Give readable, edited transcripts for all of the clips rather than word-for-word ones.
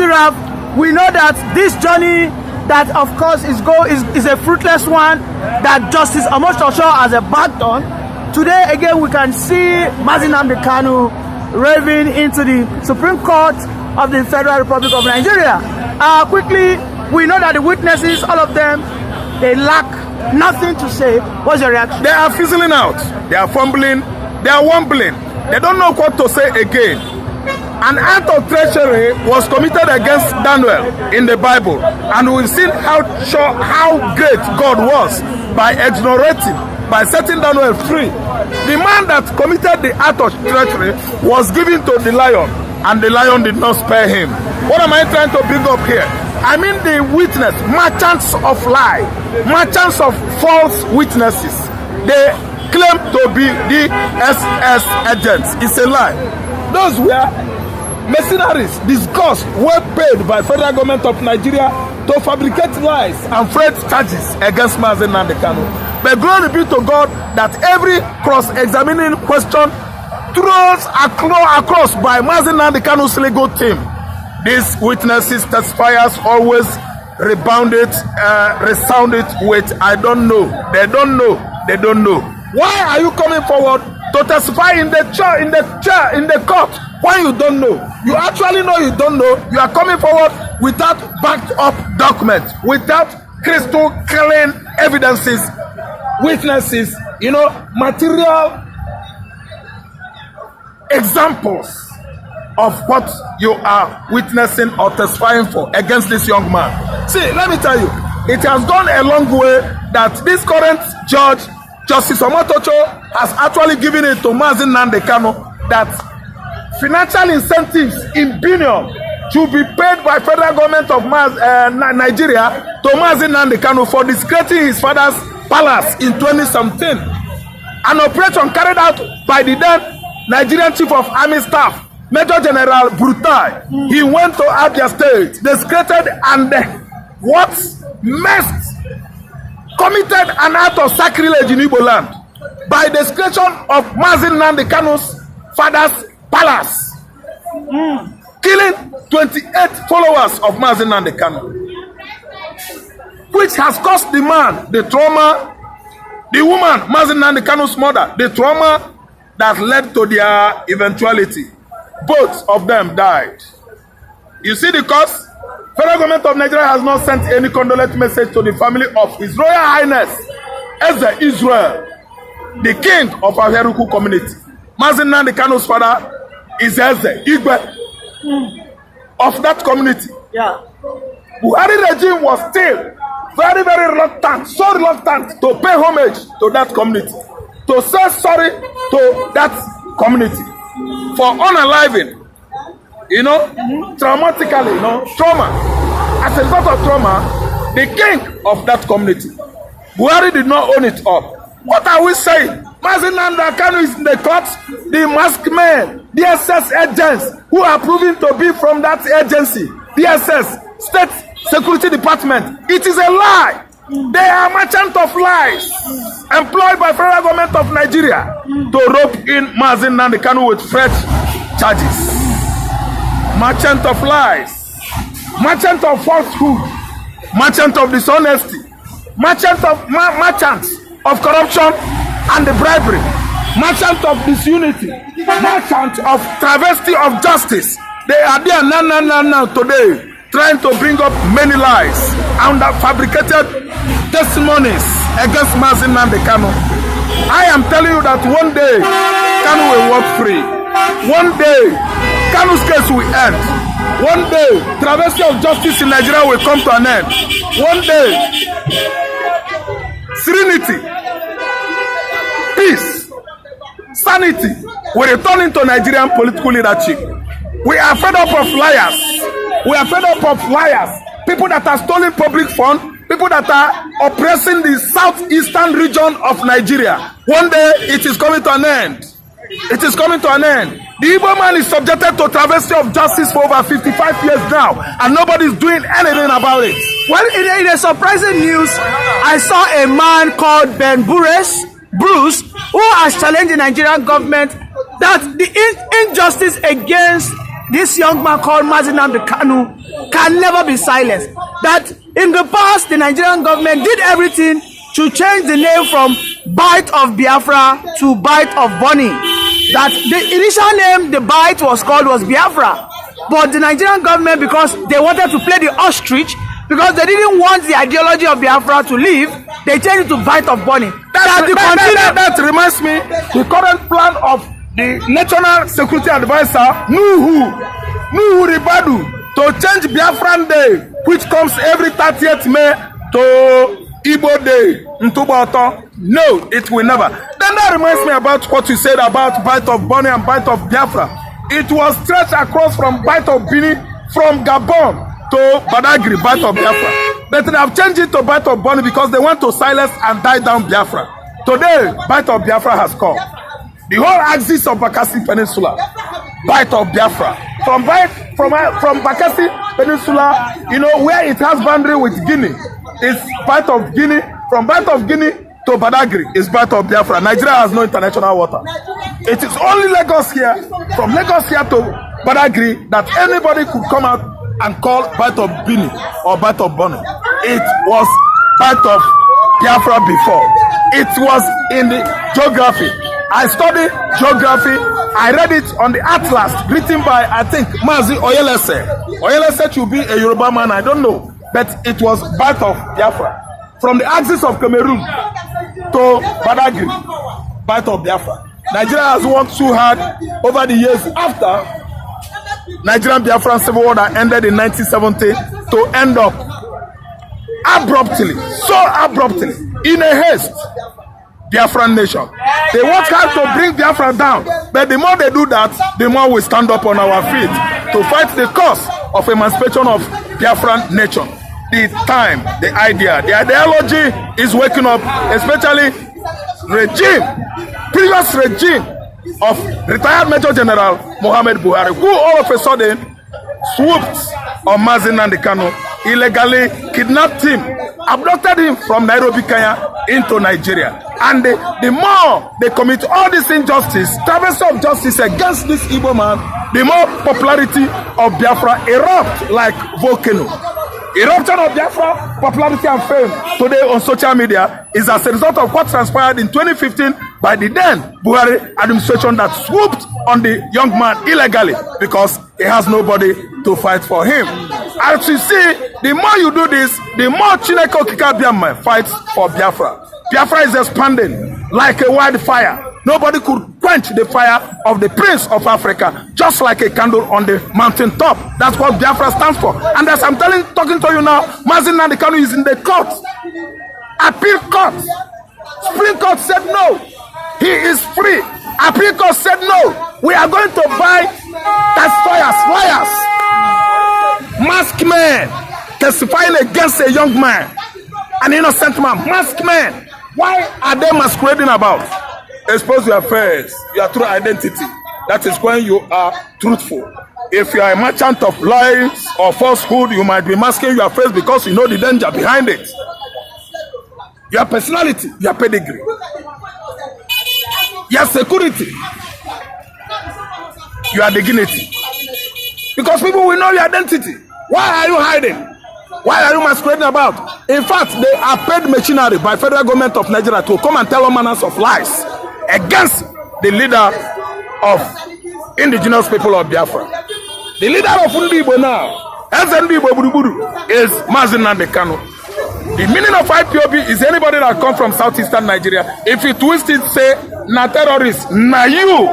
Giraffe, we know that this journey that of course is a fruitless one, that Justice Omotosho has embarked on. Today again we can see Mazi Nnamdi Kanu raving into the Supreme Court of the Federal Republic of Nigeria. Quickly, we know that the witnesses, all of them, they lack nothing to say. What's your reaction? They are fizzling out, they are fumbling, they are wumbling, they don't know what to say again. An act of treachery was committed against Daniel in the Bible, and we've seen how great God was by exonerating, by setting Daniel free. The man that committed the act of treachery was given to the lion, and the lion did not spare him. What am I trying to bring up here? I mean the witness, merchants of lie, merchants of false witnesses. They claim to be the SS agents. It's a lie. Those were mercenaries, discussed, well paid by federal government of Nigeria to fabricate lies and fraud charges against Mazi Nnamdi Kanu. But glory be to God that every cross-examining question throws across by Mazi Nnamdi Kanu's legal team. These witnesses, testifiers always resounded with I don't know, they don't know, they don't know. Why are you coming forward to testify in the court when you don't know? You actually know you don't know. You are coming forward without backed up documents, without crystal clear evidences, witnesses, material examples of what you are witnessing or testifying for against this young man. See, let me tell you, it has gone a long way that this current judge, Justice Omotosho, has actually given it to Mazi Nnamdi Kanu that financial incentives in billion should be paid by federal government of Nigeria to Mazi Nnamdi Kanu for discrediting his father's palace in 2017. An operation carried out by the then Nigerian Chief of Army Staff, Major General Brutai. He went to Abia State, discredited and committed an act of sacrilege in Igbo land by discretion of Mazi Nnamdi Kanu's father's palace, killing 28 followers of Mazi Nnamdi Kanu, which has caused the man the trauma, the woman, Mazi Nnamdi Kanu's mother, the trauma that led to their eventuality. Both of them died. You see the cause? Federal government of Nigeria has not sent any condolence message to the family of His Royal Highness Eze Israel, the king of our Heruku community. Mazi Nnamdi Kanu's father is Eze Igwe of that community. Yeah. Buhari regime was still very, very reluctant, so reluctant to pay homage to that community, to say sorry to that community for unaliving, traumatically, trauma. As a result of trauma, the king of that community, Buhari did not own it up. What are we saying? Mazi Nnamdi Kanu is in the courts, the masked men, the SS agents who are proven to be from that agency, the SS, State Security Department. It is a lie. They are merchants of lies employed by federal government of Nigeria to rope in Mazi Nnamdi Kanu with fresh charges. Merchant of lies, merchant of falsehood, merchant of dishonesty, merchant of corruption and the bribery, merchant of disunity, merchant of travesty of justice. They are there now today, trying to bring up many lies and fabricated testimonies against Mazi Nnamdi Kanu. I am telling you that one day Kanu will walk free. One day Kanu's case will end. One day travesty of justice in Nigeria will come to an end. One day serenity, peace, sanity will return into Nigerian political leadership. We are fed up of liars. We are fed up of liars. People that are stealing public funds, people that are oppressing the southeastern region of Nigeria. One day it is coming to an end. It is coming to an end. The Igbo man is subjected to travesty of justice for over 55 years now, and nobody is doing anything about it. Well, in a surprising news, I saw a man called Ben Bruce, who has challenged the Nigerian government that the injustice against this young man called Nnamdi Kanu can never be silenced. That in the past, the Nigerian government did everything to change the name from Bite of Biafra to Bite of Bonny. That the initial name the Bite was called was Biafra, but the Nigerian government, because they wanted to play the ostrich, because they didn't want the ideology of Biafra to leave, they changed it to Bite of Bonny. That reminds me, the current plan of the National Security Advisor, Nuhu Ribadu, to change Biafran Day, which comes every 30th May, to Igbo Day, Ntubato. No, it will never. Then that reminds me about what you said about Bite of Bonny and Bite of Biafra. It was stretched across from Bite of Bini, from Gabon to Badagry, Bite of Biafra. But they have changed it to Bite of Bonny because they want to silence and die down Biafra. Today, Bite of Biafra has come. The whole axis of Bakassi Peninsula, Bite of Biafra. From Bakassi Peninsula, you know, where it has boundary with Guinea, it's Bite of Guinea. From Bite of Guinea to Badagry is Bite of Biafra. Nigeria has no international water. It is only Lagos here, from Lagos here to Badagry, that anybody could come out and call Bite of Bini or Bite of Bonny. It was Bite of Biafra before. It was in the geography. I studied geography. I read it on the atlas written by, I think, Mazi Oyelese. Oyelese should be a Yoruba man, I don't know. But it was Bite of Biafra. From the axis of Cameroon to Badagry, Bite of Biafra. Nigeria has worked so hard over the years after Nigerian Biafran Civil War that ended in 1970 to end up abruptly, so abruptly, in a haste, Biafran nation. They work hard to bring Biafra down, but the more they do that, the more we stand up on our feet to fight the cause of emancipation of Biafran nation. The time, the idea, the ideology is waking up, especially previous regime of retired Major General Muhammad Buhari, who all of a sudden swooped on Nnamdi Kanu, illegally kidnapped him, abducted him from Nairobi, Kenya into Nigeria. And the more they commit all this injustice, travesty of justice against this Igbo man, the more popularity of Biafra erupt like volcano. Eruption of Biafra, popularity and fame today on social media is as a result of what transpired in 2015 by the then Buhari administration that swooped on the young man illegally because he has nobody to fight for him. As you see, the more you do this, the more Chineke Okike Abiama fights for Biafra. Biafra is expanding like a wildfire. Nobody could quench the fire of the Prince of Africa, just like a candle on the mountain top. That's what Biafra stands for. And as I'm talking to you now, Nnamdi Kanu is in the court. Appeal court. Supreme Court said no. He is free. Appeal court said no. We are going to buy liars, masked men testifying against a young man, an innocent man, masked men. Why are they masquerading about? Expose your face, your true identity. That is when you are truthful. If you are a merchant of lies or falsehood, you might be masking your face because you know the danger behind it. Your personality, your pedigree, your security, your dignity. Because people will know your identity. Why are you hiding? Why are you masquerading about? In fact, they are paid machinery by federal government of Nigeria to come and tell all manners of lies against the leader of indigenous people of Biafra. The leader of Ndibo now, Ndibo Buruburu, is Nnamdi Kanu. The meaning of IPOB is anybody that comes from southeastern Nigeria. If you twist it, say, na terrorist, na you,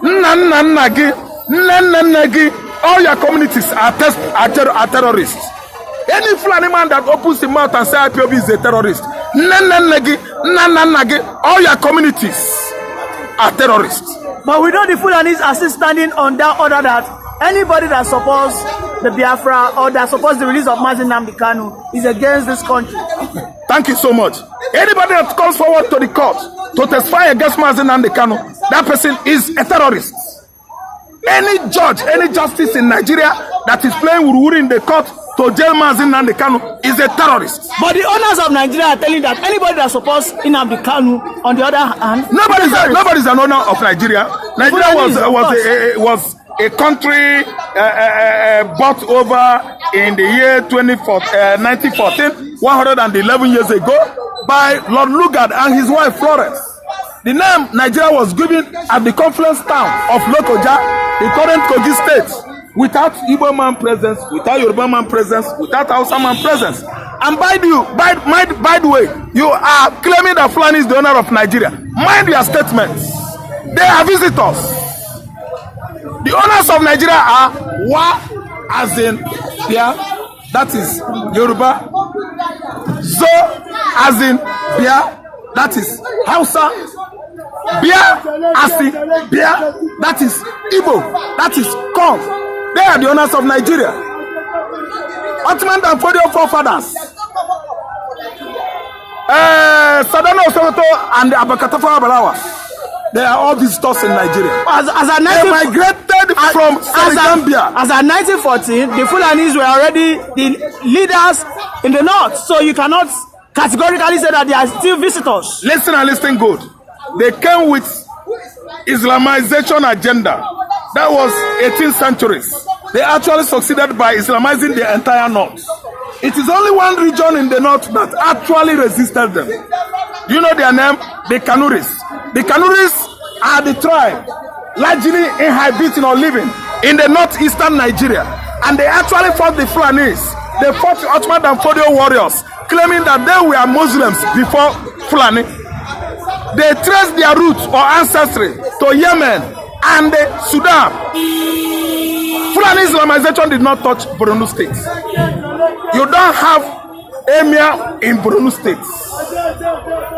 nagi, all your communities are terrorists. Any Fulani man that opens the mouth and says IPOB is a terrorist, all your communities are terrorists. But we know the Fulanis are still standing on that order that anybody that supports the Biafra or that supports the release of Nnamdi Kanu is against this country. Thank you so much. Anybody that comes forward to the court to testify against Nnamdi Kanu, that person is a terrorist. Any judge, any justice in Nigeria that is playing Ururu in the court to jail Nnamdi Kanu is a terrorist. But the owners of Nigeria are telling that anybody that supports Nnamdi Kanu, on the other hand, nobody's an owner of Nigeria. Nigeria was a country bought over in the year 1914, 111 years ago, by Lord Lugard and his wife Florence. The name Nigeria was given at the confluence town of Lokoja, the current Kogi state, without Igbo man presence, without Yoruba man presence, without Hausa man presence. And by the way, you are claiming that Fulani is the owner of Nigeria. Mind your statements. They are visitors. The owners of Nigeria are Wa, as in Bia, that is Yoruba. Zo, as in Bia, that is Hausa. Bia, as in Bia, that is Igbo, that is Kong. They are the owners of Nigeria. Ottoman and Fodio forefathers. Sadano Sokoto and the Abakatafa Abalawa. They are all visitors in Nigeria. They migrated from Gambia. As at 1914, the Fulanis were already the leaders in the north. So you cannot categorically say that they are still visitors. Listen and listen good. They came with Islamization agenda. That was 18th centuries. They actually succeeded by Islamizing the entire north. It is only one region in the north that actually resisted them. You know their name? The Kanu'S. The Kanu'S are the tribe largely inhabiting or living in the northeastern Nigeria. And they actually fought the Fulanis. They fought the Ottoman and Fodio warriors, claiming that they were Muslims before Fulani. They traced their roots or ancestry to Yemen and Sudan. Fulani Islamization did not touch Borno State. You don't have Emir in Borno State.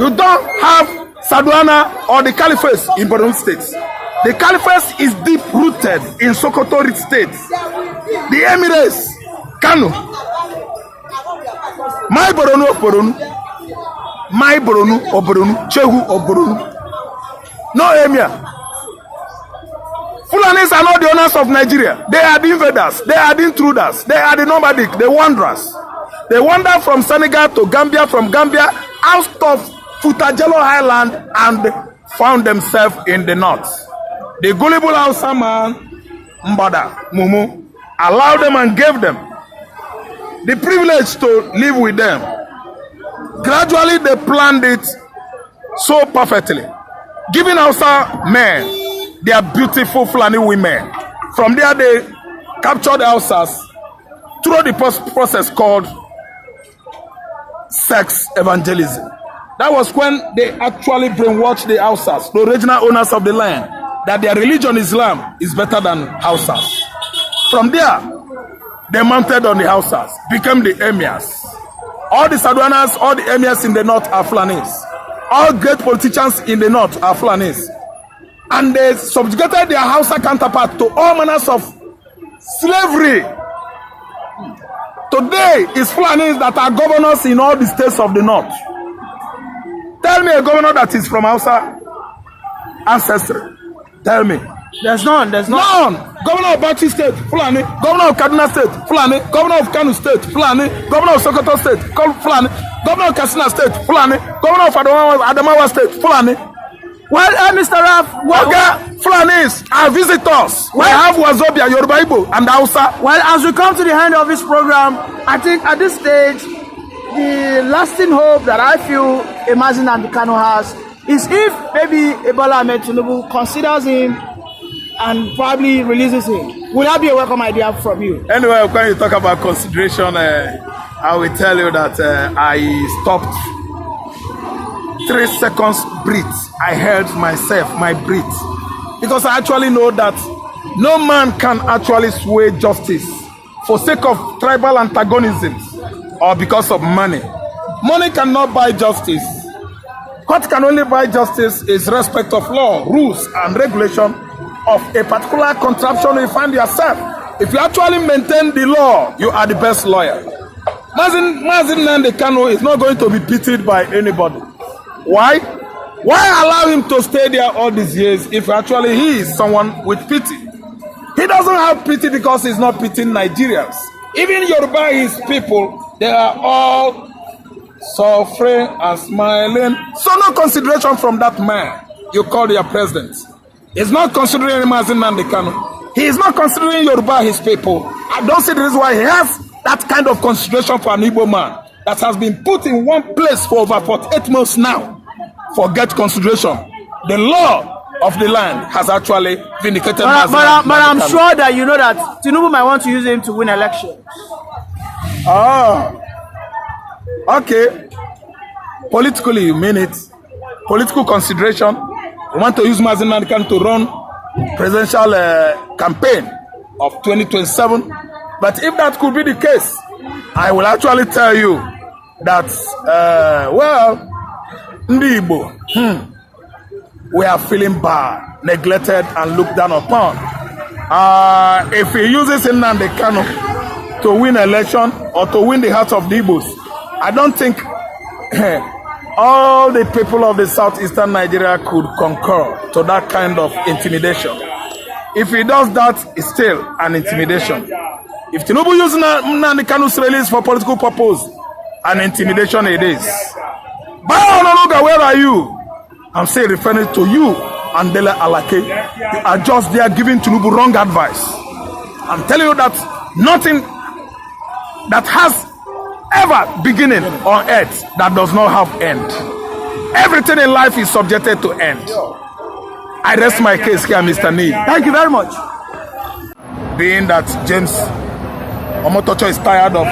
You don't have Saduana or the Caliphate in Borno State. The Caliphate is deep rooted in Sokoto State. The Emirates, Kano, my Borno of Borno, my Borno or Borno, Chehu or Borno. No Emir. Fulanis are not the owners of Nigeria. They are the invaders. They are the intruders. They are the nomadic, the wanderers. They wander from Senegal to Gambia, from Gambia out of Futajelo Highland and found themselves in the north. The gullible Hausa man, Mbada, Mumu, allowed them and gave them the privilege to live with them. Gradually, they planned it so perfectly, giving Hausa men their beautiful Fulani women. From there, they captured the Hausas through the process called sex evangelism. That was when they actually brainwashed the Hausas, the original owners of the land, that their religion, Islam, is better than Hausas. From there, they mounted on the Hausas, became the emirs. All the Saduanas, all the emirs in the north are Fulanis. All great politicians in the north are Fulanis. And they subjugated their Hausa counterpart to all manners of slavery. Today, it's Fulanis that are governors in all the states of the north. Tell me a governor that is from Hausa ancestry. Tell me. There's none. None. Governor of Bauchi State, Fulani. Governor of Kaduna State, Fulani. Governor of Kano State, Fulani. Governor of Sokoto State, Fulani. Governor of Katsina State, Fulani. Governor of Adamawa State, Fulani. Well, Mr. Raf, Fulanis are visitors. We have Wazobia, Yoruba, Igbo, and Hausa. Well, as we come to the end of this program, I think at this stage, the lasting hope that I feel Mazi Nnamdi Kanu has is if maybe Ebola Ahmed Tinubu considers him and probably releases him. Will that be a welcome idea from you? Anyway, when you talk about consideration, I will tell you that I stopped 3 seconds breathe. I held myself, my breath, because I actually know that no man can actually sway justice for sake of tribal antagonisms or because of money. Money cannot buy justice. What can only buy justice is respect of law, rules, and regulation of a particular contraption you find yourself. If you actually maintain the law, you are the best lawyer. Mazi Nnamdi Kanu is not going to be pitied by anybody. Why? Why allow him to stay there all these years if actually he is someone with pity? He doesn't have pity because he's not pitying Nigerians. Even Yoruba, his people, they are all suffering and smiling. So no consideration from that man you call your president. He's not considering Mazi Nnamdi Kanu. He is not considering Yoruba his people. I don't see the reason why he has that kind of consideration for an Igbo man that has been put in one place for over 48 months now. Forget consideration. The law of the land has actually vindicated. But I'm sure that you know that Tinubu might want to use him to win elections. Oh, okay. Politically, you mean it. Political consideration. You want to use Mazi Nnamdi Kanu to run presidential campaign of 2027. But if that could be the case, I will actually tell you that, well, Ndi Igbo, we are feeling bad, neglected, and looked down upon. If he uses Nnamdi Kanu to win election or to win the hearts of the Igbos, I don't think all the people of the southeastern Nigeria could concur to that kind of intimidation. If he does that, it's still an intimidation. If Tinubu uses Nnamdi Kanu's release for political purpose, an intimidation it is. Bayononuga, where are you? I'm still referring to you, Andela Alake. You are just there giving Tinubu wrong advice. I'm telling you that nothing that has ever beginning on earth that does not have end. Everything in life is subjected to end. I rest my case here, Mr. Nee. Thank you very much. Being that James Omotocho is tired of